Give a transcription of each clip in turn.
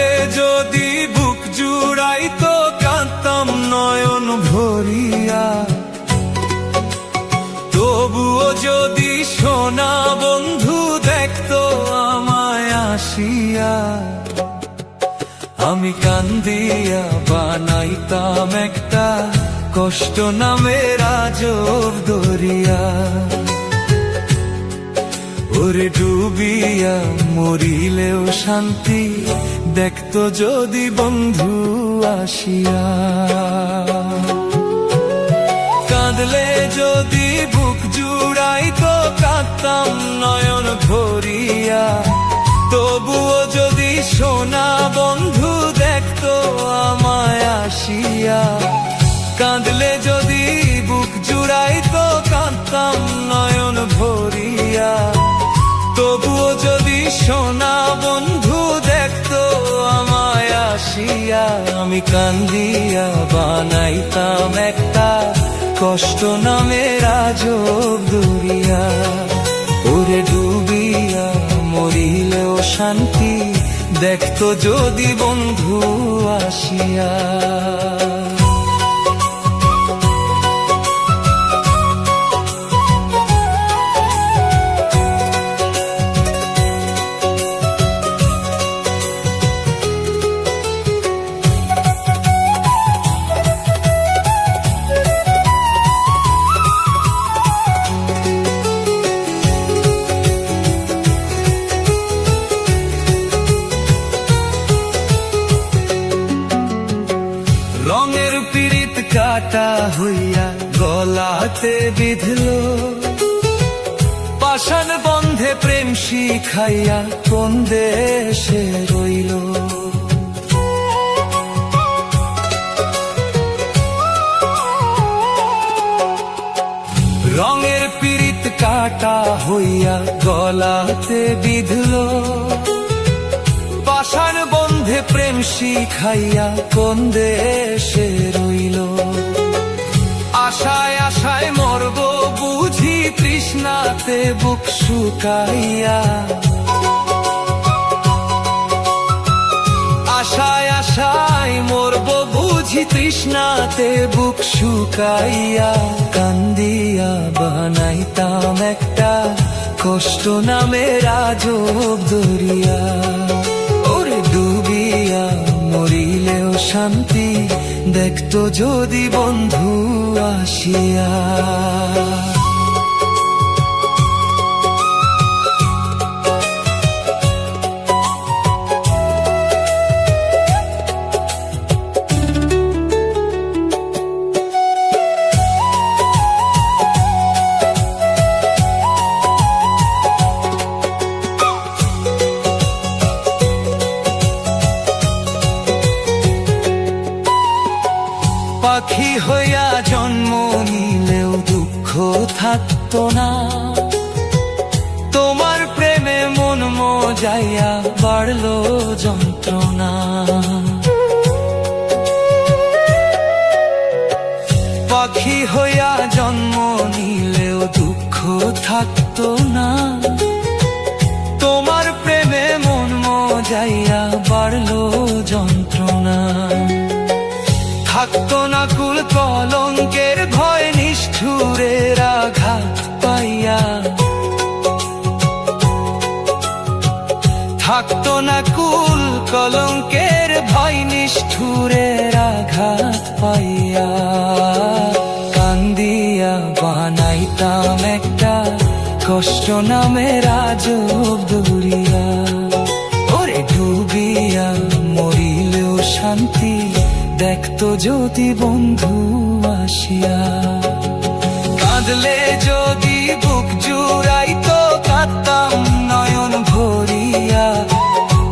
কাঁদলে যদি বুক জুড়াইতো কাঁদতাম নয়ন ভরিয়া, তবুও যদি সোনা বন্ধু দেখতো আমায় আসিয়া, আমি কান্দিয়া বানাইতাম একটা কষ্ট নামের আজব দরিয়া। ওরে ডুবিয়া মরিলেও শান্তি দেখতো যদি বন্ধু আসিয়া। কাঁদলে যদি বুক জুড়াইতো কাঁদতাম নয়ন ভরিয়া, তবুও যদি সোনা বন্ধু দেখতো আমায় আসিয়া, কাঁদলে যদি বুক জুড়াইতো কাঁদতাম নয়ন ভরিয়া, তবুও যদি সোনা বন্ধু দেখতো আমায় আসিয়া, আমি কান্দিয়া বানাইতাম একটা কষ্ট নামের আজব দরিয়া। ওরে ডুবিয়া মরিলেও শান্তি দেখতো যদি বন্ধু আসিয়া। রঙের পীড়িত কাটা হইয়া গলাতে বিঁধলো, পাষাণ বন্ধে প্রেম শিখাইয়া কোন দেশে রইল। রঙের পীড়িত কাটা হইয়া গলাতে বিঁধলো, পাষাণ বন্ধে প্রেম শিখাইয়া কোন দেশে রইল। আশায় আশায় মরব বুঝি তৃষ্ণাতে বুক শুকাইয়া, আশায় আশায় মরব বুঝি তৃষ্ণাতে বুক শুকাইয়া, কান্দিয়া বানাইতাম একটা কষ্ট নামের আজব দরিয়া। ডুবিয়া মরিলেও শান্তি দেখতো যদি বন্ধু আসিয়া। পাখি হইয়া জন্ম নিলেও দুঃখ থাকতো না, তোমার প্রেমে মন মজাইয়া বাড়লো যন্ত্রণা। পাখি হইয়া জন্ম নিলেও দুঃখ থাকতো না, তোমার প্রেমে মন মজাইয়া বাড়লো যন্ত্রণা। থাকতো না কুল কলঙ্কের ভয় নিষ্ঠুরের আঘাত পাইয়া, থাকতো না কুল কলঙ্কের ভয় নিষ্ঠুরের আঘাত পাইয়া, কান্দিয়া বানাইতাম একটা কষ্ট নামের আজব দরিয়া। ওরে ডুবিয়া মরিলেও শান্তি দেখতো যদি বন্ধু আসিয়া, কাঁদলে যদি বুক জুড়াইতো কাঁদতাম নয়ন ভরিয়া,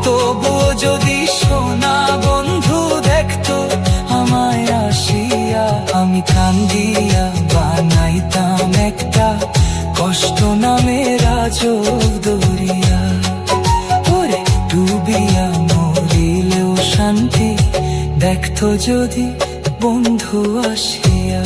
তবুও যদি সোনা বন্ধু দেখতো আমায় আসিয়া, আমি কান্দিয়া বানাইতাম একটা কষ্ট নামের আজব দরিয়া। ওরে ডুবিয়া মরিলেও শান্তি দেখতো যদি বন্ধু আসিয়া।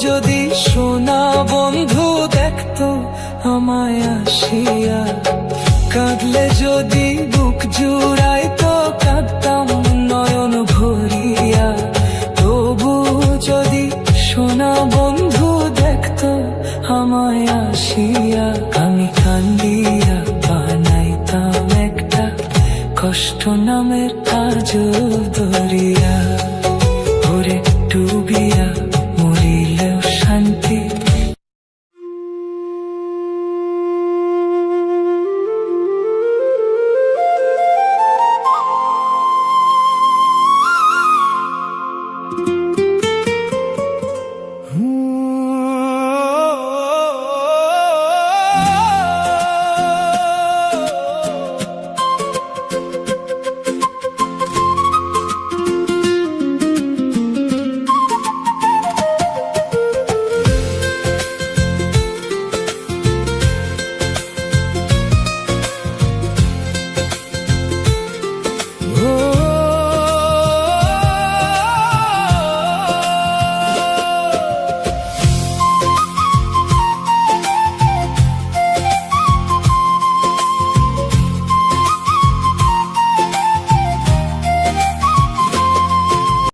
যদি সোনা বন্ধু দেখতো আমায় আসিয়া, কাঁদলে যদি বুক জুড়াইতো কাঁদতাম নয়ন ভরিয়া। তবু যদি সোনা বন্ধু দেখতো আমায় আসিয়া, আমি কান্দিয়া বানাইতাম একটা কষ্ট নামের আজব দরিয়া।